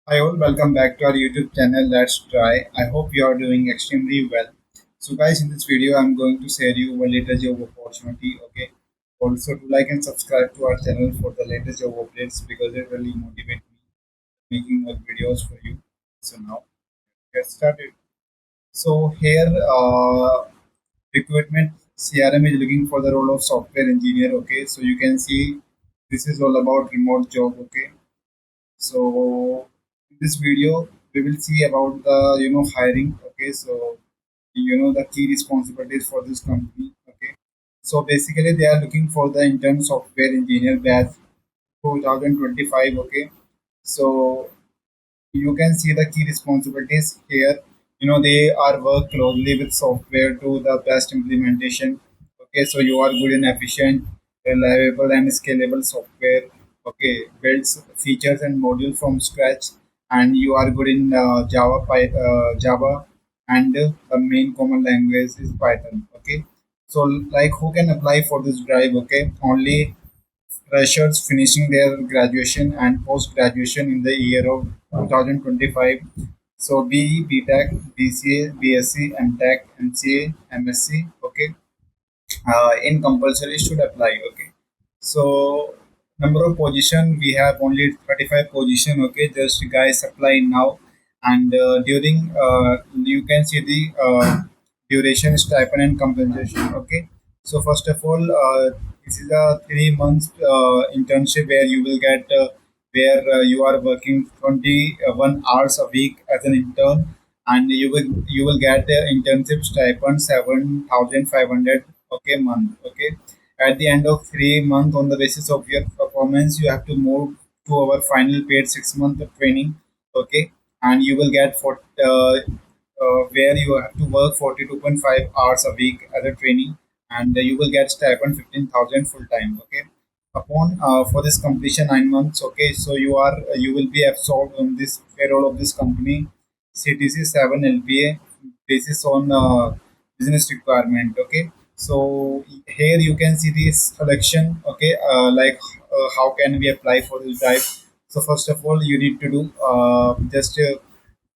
Hi all, welcome back to our YouTube channel Let's Try. I hope you are doing extremely well. So guys, in this video I'm going to share you a latest job opportunity. Okay. Also to like and subscribe to our channel for the latest job updates because it really motivates me making more videos for you. So now get started. So here recruitment CRM is looking for the role of software engineer. Okay. So you can see this is all about remote job. Okay. So in this video, we will see about the hiring. Okay, so the key responsibilities for this company. Okay, so basically they are looking for the intern software engineer batch 2025. Okay, so you can see the key responsibilities here. They are work closely with software to the best implementation. Okay, so you are good in efficient, reliable, and scalable software. Okay, builds features and module from scratch, and you are good in Java, and the main common language is Python. Okay, so like who can apply for this drive? Okay, only freshers finishing their graduation and post graduation in the year of 2025. So BE, BTech, BCA, BSc, MTech, MCA, MSc. Okay, in compulsory should apply. Okay, so number of position we have only 35 position. Okay, just guys apply now, and during you can see the duration, stipend, and compensation. Okay, so first of all, this is a 3 months internship where you will get where you are working 21 hours a week as an intern, and you will get the internship stipend 7,500, okay, month. Okay, at the end of 3 months, on the basis of your performance, you have to move to our final paid 6 month of training. Okay, and you will get for where you have to work 42.5 hours a week as a training, and you will get stipend 15,000 full time. Okay, upon for this completion 9 months. Okay, so you will be absorbed on this payroll of this company, CTC 7 LPA, basis on business requirement. Okay, so here you can see this selection. Okay, like how can we apply for this drive? So first of all, you need to do just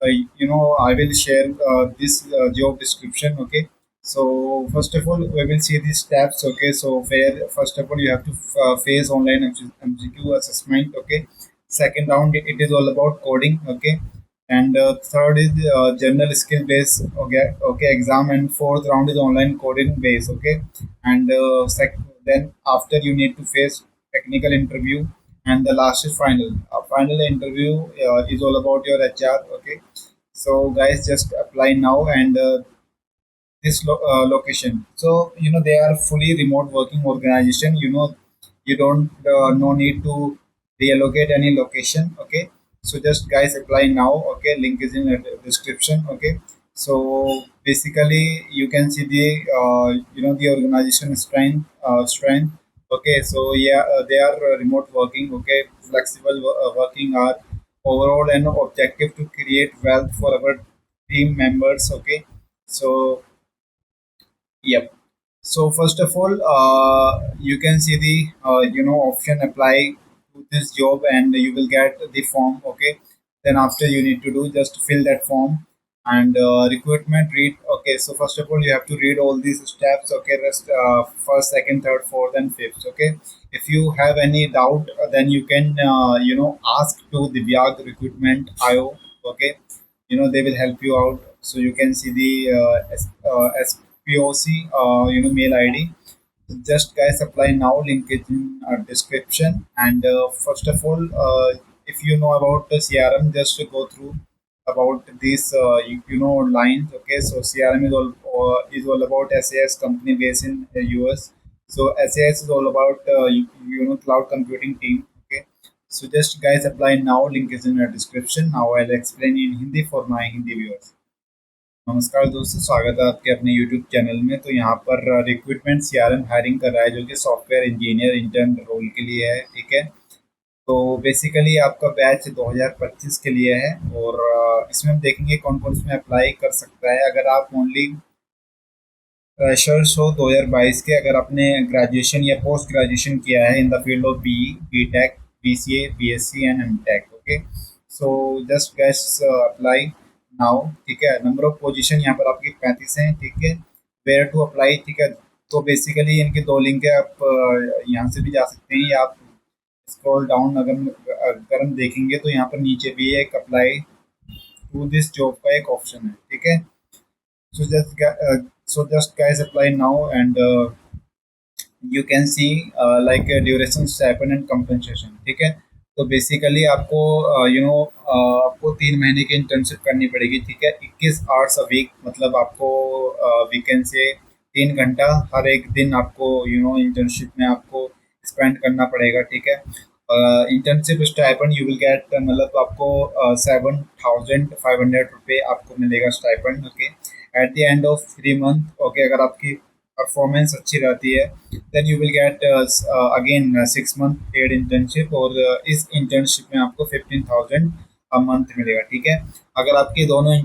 I will share this job description. Okay, so first of all we will see these steps. Okay, so where first of all you have to face online MCQ assessment. Okay, second round it is all about coding. Okay, and third is general skill based. Okay, okay, exam, and fourth round is online coding base. Okay, and then after you need to face technical interview, and the last is final. Final interview is all about your HR. Okay, so guys, just apply now, and this location. So they are fully remote working organization. You don't no need to reallocate any location. Okay, so just guys apply now. Okay, link is in the description. Okay, so basically you can see the the organization strength. Okay, so yeah, they are remote working. Okay, flexible working hour, overall and objective to create wealth for our team members. Okay, so yep. So first of all, you can see the option apply to this job, and you will get the form. Okay. Then after you need to do just fill that form, and recruitment read. Okay. So first of all, you have to read all these steps. Okay. Rest first, second, third, fourth, and fifth. Okay. If you have any doubt, then you can ask to the Divyag Recruitment IO. Okay, they will help you out. So you can see the SPOC mail ID. Just guys apply now, link is in description. And first of all, if you know about the CRM, just to go through about these lines. Okay, so CRM is all about SAS, company based in US. So SAS is all about cloud computing team. Okay, so just guys apply now, link is in the description. Now I'll explain in Hindi for my Hindi viewers. नमस्कार दोस्तों, स्वागत है आपके अपने YouTube channel में। तो यहाँ पर रिक्रूटमेंट सीआरएम हायरिंग कर रहा है, जो कि सॉफ्टवेयर इंजीनियर इंटर्न रोल के लिए है। ठीक है, तो बेसिकली आपका बैच 2025 के लिए है, और इसमें हम देखेंगे कौन कौन इसमें अप्लाई कर सकता है। अगर आप ओनली फ्रेशर्स हो 2022 के, अगर आपने ग्रेजुएशन या पोस्ट ग्रेजुएशन किया है in the field of B tech, BCA, BSc and MTech. Okay, so just guess apply now, ठीक है। नंबर ऑफ पोजीशन यहाँ पर आपकी 35 हैं, ठीक है। वेयर टू अप्लाई, ठीक है। तो बेसिकली इनके दो लिंक है, आप यहाँ से भी जा सकते हैं, या आप स्क्रॉल डाउन अगर अगर हम देखेंगे तो यहाँ पर नीचे भी एक अप्लाई टू दिस जॉब का एक ऑप्शन है, ठीक है। So just guys apply now and you can see like duration, stipend and compensation, ठीक है। तो बेसिकली आपको आपको 3 महीने की इंटर्नशिप करनी पड़ेगी, ठीक है। 21 आवर्स अ वीक, मतलब आपको वीकेंड से 3 घंटा हर एक दिन आपको इंटर्नशिप में आपको स्पेंड करना पड़ेगा, ठीक है। Internship stipend you will get, मतलब आपको 7,500 रुपये आपको मिलेगा stipend, okay. At the end of 3 month, okay, अगर आपकी परफॉर्मेंस अच्छी रहती है then you will get again 6 month paid internship, और इस इंटर्नशिप में आपको 15,000 अ मंथ मिलेगा, ठीक है। अगर आपकी दोनों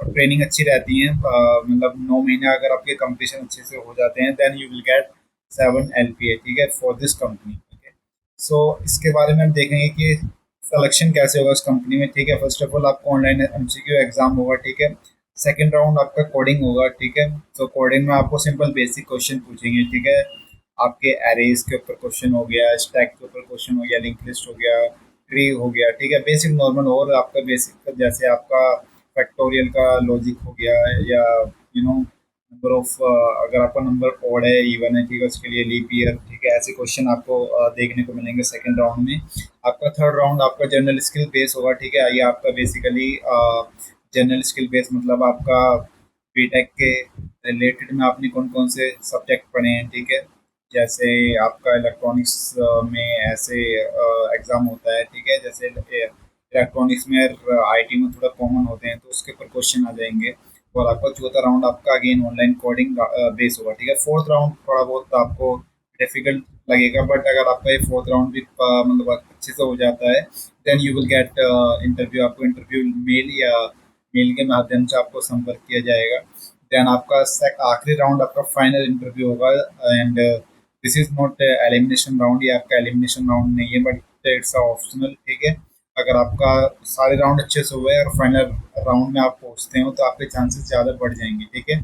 ट्रेनिंग अच्छी रहती है, मतलब 9 महीने अगर आपके कंप्लीशन अच्छे से हो जाते हैं then you will get 7 LPA, ठीक है, फॉर दिस कंपनी, ठीक है। सो इसके बारे में हम देखेंगे कि सिलेक्शन कैसे होगा उस कंपनी में, ठीक है। फर्स्ट ऑफ ऑल आपको ऑनलाइन MCQ एग्जाम होगा, ठीक है। सेकेंड राउंड आपका कोडिंग होगा, ठीक है। तो कोडिंग में आपको सिंपल बेसिक क्वेश्चन पूछेंगे, ठीक है। आपके एरेज के ऊपर क्वेश्चन हो गया, स्टैक के ऊपर क्वेश्चन हो गया, लिंक लिस्ट हो गया, ट्री हो गया, ठीक है, बेसिक नॉर्मल। और आपका बेसिक जैसे आपका फैक्टोरियल का लॉजिक हो गया, या नंबर ऑफ, अगर आपका नंबर ओड है, इवन है, ठीक है, उसके लिए लीप ईयर, ठीक है, ऐसे क्वेश्चन आपको देखने को मिलेंगे सेकेंड राउंड में। आपका थर्ड राउंड आपका जनरल स्किल बेस होगा, ठीक है। ये आपका बेसिकली जनरल स्किल बेस, मतलब आपका बीटेक के रिलेटेड में आपने कौन कौन से सब्जेक्ट पढ़े हैं, ठीक है। जैसे आपका इलेक्ट्रॉनिक्स में ऐसे एग्ज़ाम होता है, ठीक है। जैसे इलेक्ट्रॉनिक्स में आईटी में थोड़ा कॉमन होते हैं, तो उसके ऊपर क्वेश्चन आ जाएंगे। और आपका चौथा राउंड आपका अगेन ऑनलाइन कोडिंग बेस होगा, ठीक है। फोर्थ राउंड थोड़ा बहुत आपको डिफिकल्ट लगेगा, बट अगर आपका ये फोर्थ राउंड भी मतलब अच्छे से हो जाता है then you will get interview. आपको इंटरव्यू मेल या मेल के माध्यम से आपको संपर्क किया जाएगा। देन आपका आखिरी राउंड आपका फाइनल इंटरव्यू होगा, and this is not elimination round, ये आपका एलिमिनेशन राउंड नहीं है, बट इट्स ऑप्शनल, ठीक है। अगर आपका सारे राउंड अच्छे से हुए और फाइनल राउंड में आप पहुंचते हो तो आपके चांसेस ज़्यादा बढ़ जाएंगे, ठीक है।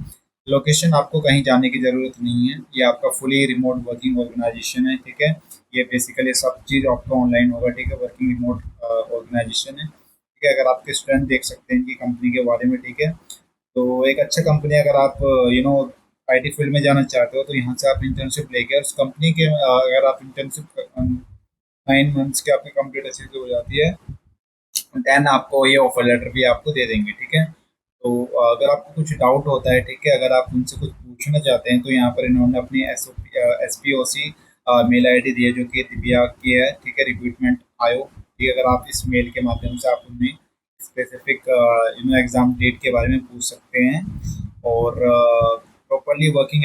लोकेशन आपको कहीं जाने की ज़रूरत नहीं है, ये आपका फुली रिमोट वर्किंग ऑर्गेनाइजेशन है, ठीक है। ये बेसिकली सब चीज़ आपका ऑनलाइन होगा, ठीक है, वर्किंग रिमोट ऑर्गेनाइजेशन है, ठीक है। अगर आपके स्टूडेंट देख सकते हैं इनकी कंपनी के बारे में, ठीक है। तो एक अच्छा कंपनी, अगर आप आईटी फील्ड में जाना चाहते हो तो यहाँ से आप इंटर्नशिप लेके उस कंपनी के अगर आप इंटर्नशिप 9 मंथ्स के आपकी कंप्लीट अच्छे से हो जाती है देन आपको ये ऑफर लेटर भी आपको दे देंगे, ठीक है। तो अगर आपको कुछ डाउट होता है, ठीक है, अगर आप उनसे कुछ पूछना चाहते हैं तो यहाँ पर इन्होंने अपनी SPOC मेल आईडी दी है, जो कि दिव्या की है, ठीक है, रिक्रूटमेंट आयोग, ठीक है। अगर आप इस मेल के माध्यम से आप उन्हें स्पेसिफिक एग्ज़ाम डेट के बारे में पूछ सकते हैं। और प्रॉपरली वर्किंग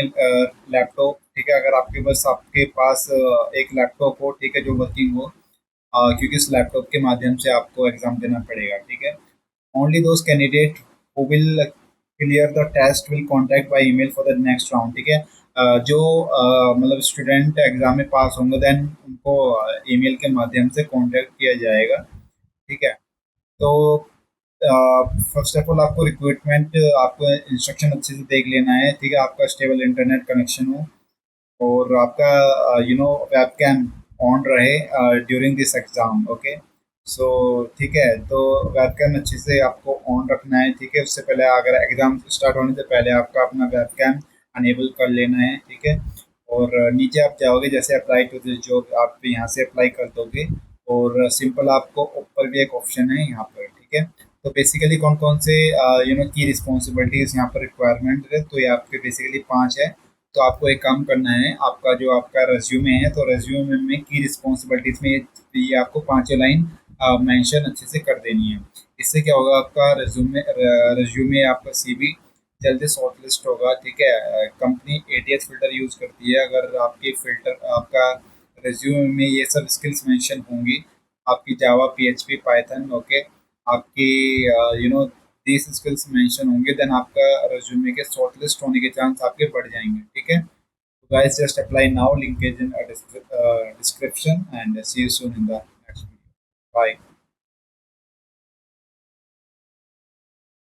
लैपटॉप, ठीक है, अगर आपके पास एक लैपटॉप हो, ठीक है, जो वर्किंग हो, क्योंकि इस लैपटॉप के माध्यम से आपको एग्ज़ाम देना पड़ेगा, ठीक है। Only those candidate who will clear the test will contact by email for the next round, ठीक है। जो मतलब स्टूडेंट एग्ज़ाम में पास होंगे देन उनको ईमेल के माध्यम से कॉन्टैक्ट किया जाएगा, ठीक है। तो फर्स्ट ऑफ ऑल आपको रिक्रूटमेंट, आपको इंस्ट्रक्शन अच्छे से देख लेना है, ठीक है। आपका स्टेबल इंटरनेट कनेक्शन हो, और आपका वेबकैम ऑन रहे ड्यूरिंग दिस एग्जाम, ओके। सो ठीक है, तो वेबकैम अच्छे से आपको ऑन रखना है, ठीक है। उससे पहले अगर एग्जाम स्टार्ट होने से पहले आपका अपना वेबकैम अनेबल कर लेना है, ठीक है। और नीचे आप जाओगे, जैसे अप्लाई टू दिस जॉब आप यहाँ से अप्लाई कर दोगे, और सिंपल आपको ऊपर भी एक ऑप्शन है यहाँ पर, ठीक है। तो बेसिकली कौन कौन से की रिस्पॉन्सिबिलिटीज़ यहाँ पर रिक्वायरमेंट है, तो ये आपके बेसिकली 5 है। तो आपको एक काम करना है, आपका रेज्यूमे है, तो रेज्यूमे में की रिस्पॉन्सिबिलिटीज में ये आपको 5 लाइन मेंशन अच्छे से कर देनी है। इससे क्या होगा, आपका रेज्यूमे आपका CV जल्दी शॉर्ट लिस्ट होगा, ठीक है। कंपनी ATS फिल्टर यूज करती है, अगर आपका रेज्यूमे में ये सब स्किल्स मेंशन होंगी, आपकी जावा, PHP, पाइथन, ओके, आपकी you know these skills mention होंगे, देन आपका रेज्यूमे के शॉर्टलिस्ट होने के चांस आपके बढ़ जाएंगे, ठीक है। तो guys just apply now, link is in description, and see you soon in the next video. Bye.